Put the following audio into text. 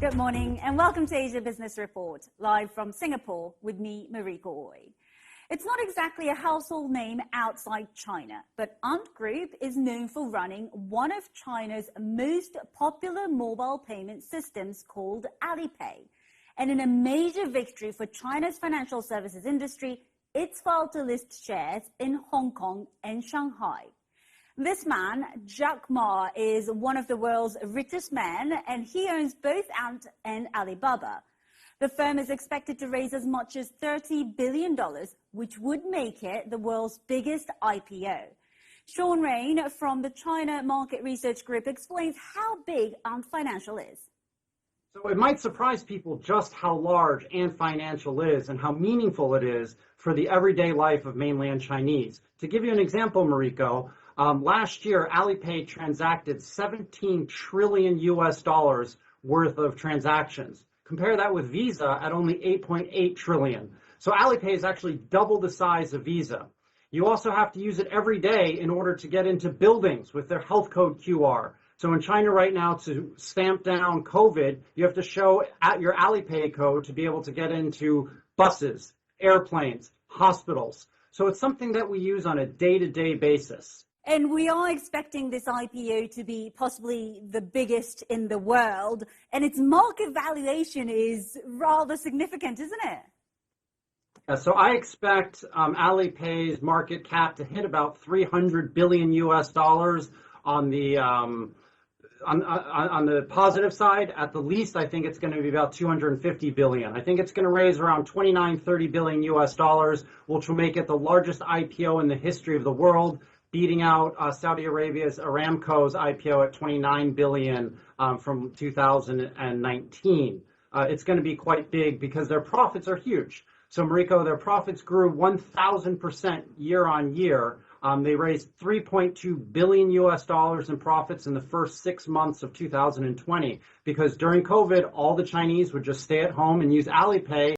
Good morning and welcome to Asia Business Report, live from Singapore with me, Mariko. It's not exactly a household name outside China, but Ant Group is known for running one of China's most popular mobile payment systems called Alipay. And in a major victory for China's financial services industry, it's filed to list shares in Hong Kong and Shanghai. This man, Jack Ma, is one of the world's richest men, and he owns both Ant and Alibaba. The firm is expected to raise as much as $30 billion, which would make it the world's biggest IPO. Shaun Rein from the China Market Research Group explains how big Ant Financial is. So it might surprise people just how large Ant Financial is and how meaningful it is for the everyday life of mainland Chinese. To give you an example, Mariko, last year Alipay transacted $17 trillion worth of transactions. Compare that with Visa at only 8.8 trillion. So Alipay is actually double the size of Visa. You also have to use it every day in order to get into buildings with their health code QR. So in China right now, to stamp down COVID, you have to show your Alipay code to be able to get into buses, airplanes, hospitals. So it's something that we use on a day-to-day basis. And we are expecting this IPO to be possibly the biggest in the world, and its market valuation is rather significant, isn't it? So I expect Alipay's market cap to hit about $300 billion on the positive side. At the least, I think it's going to be about $250 billion. I think it's going to raise around $29-30 billion, which will make it the largest IPO in the history of the world, beating out Saudi Arabia's Aramco's IPO at $29 billion from 2019. It's going to be quite big because their profits are huge. So, Mariko, their profits grew 1,000% year on year. They raised $3.2 billion in profits in the first 6 months of 2020 because during COVID, all the Chinese would just stay at home and use Alipay